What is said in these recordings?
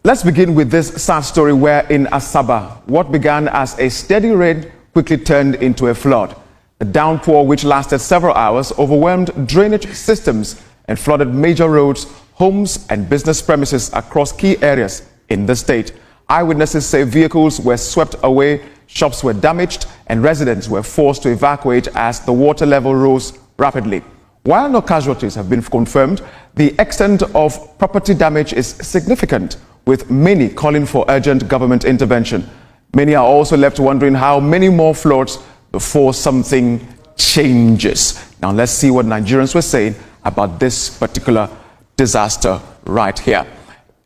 Let's begin with this sad story where in Asaba, what began as a steady rain quickly turned into a flood. The downpour, which lasted several hours, overwhelmed drainage systems and flooded major roads, homes and business premises across key areas in the state. Eyewitnesses say vehicles were swept away, shops were damaged, and residents were forced to evacuate as the water level rose rapidly. While no casualties have been confirmed, the extent of property damage is significant, with many calling for urgent government intervention. Many are also left wondering how many more floods before something changes. Now let's see what Nigerians were saying about this particular disaster right here.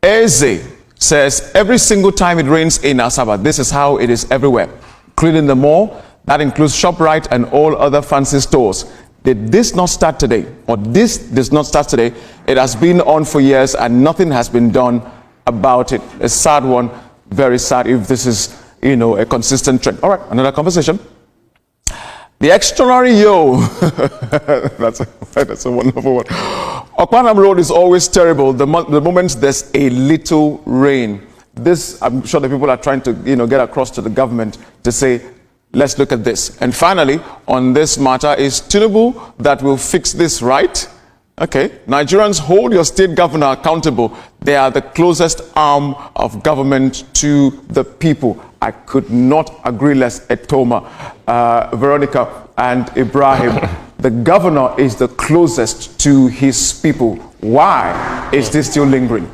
Eze says every single time it rains in Asaba, this is how it is everywhere, including the mall. That includes ShopRite and all other fancy stores. Did this not start today? Or this does not start today? It has been on for years and nothing has been done about it. A sad one, very sad if this is, a consistent trend. All right, another conversation. The extraordinary yo. that's a wonderful one. Okpanam Road is always terrible the moment there's a little rain. This, I'm sure the people are trying to, get across to the government to say, let's look at this. And finally, on this matter, is Tinubu that will fix this, right? Okay, Nigerians, hold your state governor accountable. They are the closest arm of government to the people. I could not agree less, Etoma, Veronica and Ibrahim. The governor is the closest to his people. Why is this still lingering?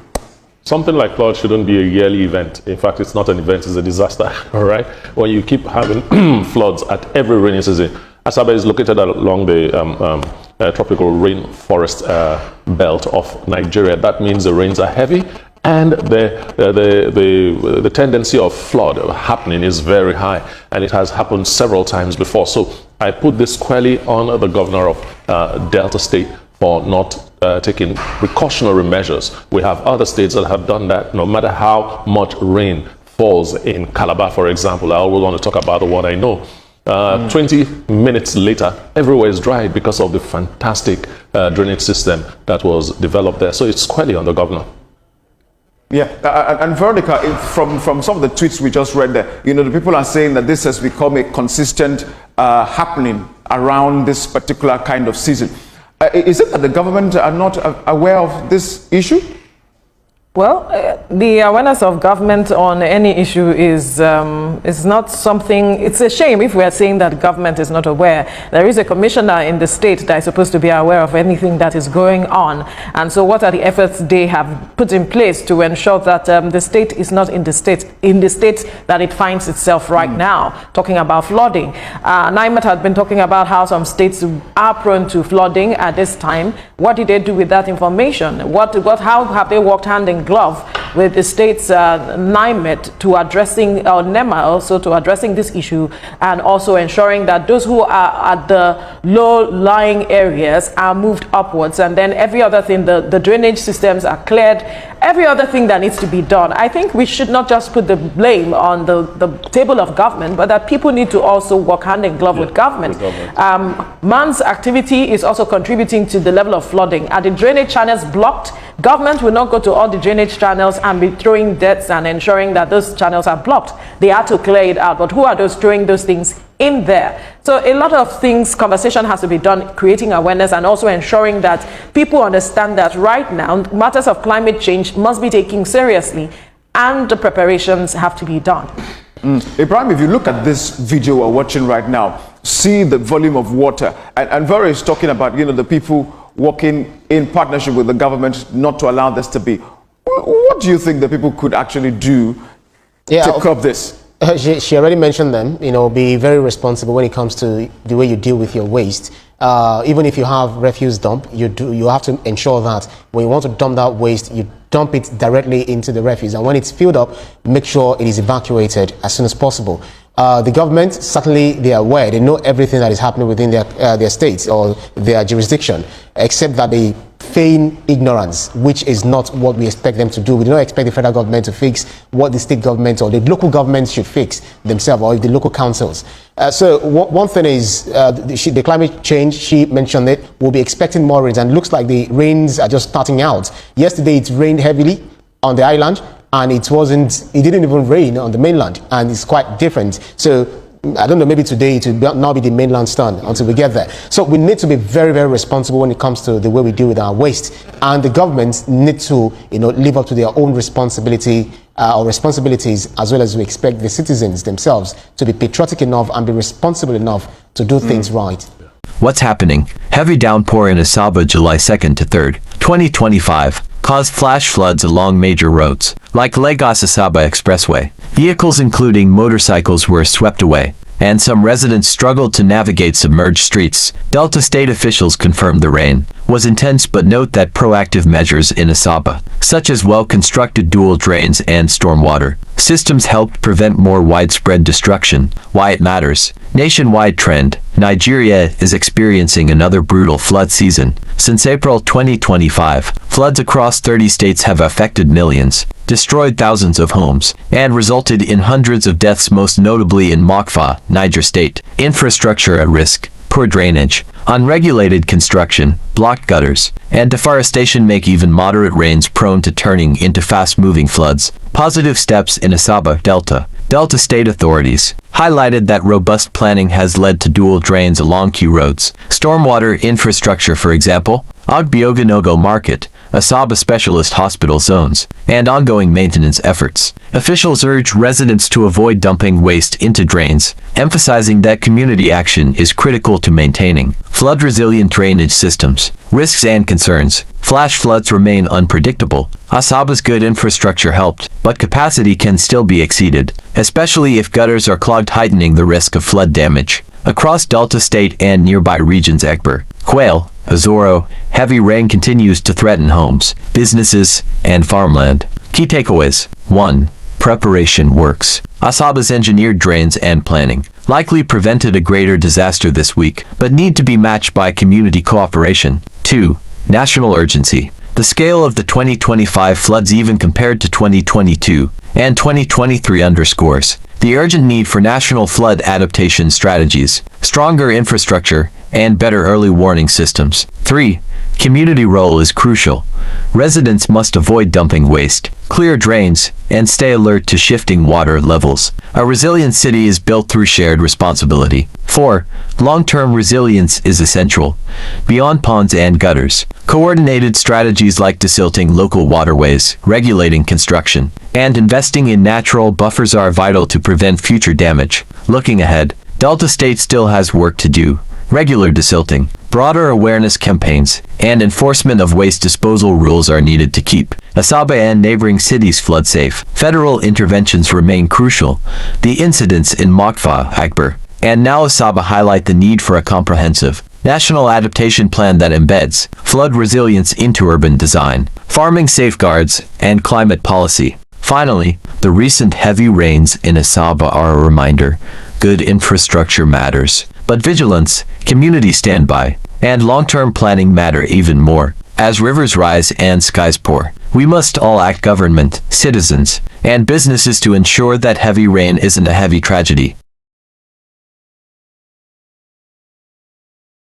Something like flood shouldn't be a yearly event. In fact, it's not an event, it's a disaster, all right? When you keep having floods at every rainy season. Asaba is located along the tropical rainforest belt of Nigeria. That means the rains are heavy and the tendency of flood happening is very high, and it has happened several times before. So I put this squarely on the governor of Delta State for not taking precautionary measures. We have other states that have done that, no matter how much rain falls in Calabar, for example. I always want to talk about the one I know. 20 minutes later, everywhere is dry because of the fantastic drainage system that was developed there. So it's squarely on the governor. Yeah, and Veronica, from some of the tweets we just read there, the people are saying that this has become a consistent happening around this particular kind of season. Is it that the government are not aware of this issue? Well, the awareness of government on any issue is not something. It's a shame if we are saying that government is not aware. There is a commissioner in the state that is supposed to be aware of anything that is going on. And so what are the efforts they have put in place to ensure that the state is not in the state that it finds itself right now? Talking about flooding. Naija had been talking about how some states are prone to flooding at this time. What did they do with that information? How have they worked hand in glove with the state's NIMET to addressing, or NEMA also to addressing this issue, and also ensuring that those who are at the low-lying areas are moved upwards, and then every other thing, the drainage systems are cleared, every other thing that needs to be done. I think we should not just put the blame on the table of government, but that people need to also work hand in glove with government. Man's activity is also contributing to the level of flooding. Are the drainage channels blocked? Government will not go to all the drainage channels and be throwing debts and ensuring that those channels are blocked. They have to clear it out. But who are those throwing those things in there? So a lot of things, conversation has to be done, creating awareness and also ensuring that people understand that right now, matters of climate change must be taken seriously and the preparations have to be done. Ibrahim, if you look at this video we're watching right now, see the volume of water. And Vera is talking about, the people working in partnership with the government not to allow this to be. What do you think the people could actually do to curb this? She already mentioned them. Be very responsible when it comes to the way you deal with your waste. Even if you have refuse dump, you have to ensure that when you want to dump that waste, you dump it directly into the refuse, and when it's filled up, make sure it is evacuated as soon as possible. The government, certainly they are aware, they know everything that is happening within their states or their jurisdiction, except that they feign ignorance, which is not what we expect them to do. We do not expect the federal government to fix what the state government or the local governments should fix themselves, or the local councils. So one thing is the climate change, she mentioned it, we'll be expecting more rains, and looks like the rains are just starting out. Yesterday it rained heavily on the island, and it didn't even rain on the mainland, and it's quite different. So I don't know, maybe today it will now be the mainland's turn until we get there. So we need to be very, very responsible when it comes to the way we deal with our waste. And the governments need to, live up to their own responsibility or responsibilities, as well as we expect the citizens themselves to be patriotic enough and be responsible enough to do things right. What's happening? Heavy downpour in Asaba July 2nd to 3rd, 2025. Caused flash floods along major roads, like Lagos-Asaba Expressway. Vehicles including motorcycles were swept away, and some residents struggled to navigate submerged streets. Delta State officials confirmed the rain was intense, but note that proactive measures in Asaba, such as well-constructed dual drains and stormwater systems, helped prevent more widespread destruction. Why it matters. Nationwide trend. Nigeria is experiencing another brutal flood season. Since April 2025, floods across 30 states have affected millions, destroyed thousands of homes, and resulted in hundreds of deaths, most notably in Mokfa, Niger State. Infrastructure at risk. Poor drainage, unregulated construction, blocked gutters, and deforestation make even moderate rains prone to turning into fast-moving floods. Positive steps in Asaba Delta. Delta State authorities highlighted that robust planning has led to dual drains along key roads, stormwater infrastructure, for example, Ogbiogonogo Market, Asaba Specialist Hospital zones, and ongoing maintenance efforts. Officials urge residents to avoid dumping waste into drains, emphasizing that community action is critical to maintaining flood-resilient drainage systems. Risks and concerns. Flash floods remain unpredictable. Asaba's good infrastructure helped, but capacity can still be exceeded, especially if gutters are clogged, heightening the risk of flood damage. Across Delta State and nearby regions, Egber, Quail, Azoro, heavy rain continues to threaten homes, businesses, and farmland. Key takeaways. 1. Preparation works. Asaba's engineered drains and planning likely prevented a greater disaster this week, but need to be matched by community cooperation. 2. National urgency. The scale of the 2025 floods, even compared to 2022 and 2023, underscores the urgent need for national flood adaptation strategies, stronger infrastructure, and better early warning systems. 3. Community role is crucial. Residents must avoid dumping waste, clear drains, and stay alert to shifting water levels. A resilient city is built through shared responsibility. 4. Long-term resilience is essential. Beyond ponds and gutters, coordinated strategies like desilting local waterways, regulating construction, and investing in natural buffers are vital to prevent future damage. Looking ahead, Delta State still has work to do. Regular desilting, broader awareness campaigns, and enforcement of waste disposal rules are needed to keep Asaba and neighboring cities flood safe. Federal interventions remain crucial. The incidents in Mokfa, Egber, and now Asaba highlight the need for a comprehensive national adaptation plan that embeds flood resilience into urban design, farming safeguards, and climate policy. Finally, the recent heavy rains in Asaba are a reminder. Good infrastructure matters, but vigilance, community standby, and long-term planning matter even more. As rivers rise and skies pour, we must all act, government, citizens, and businesses, to ensure that heavy rain isn't a heavy tragedy.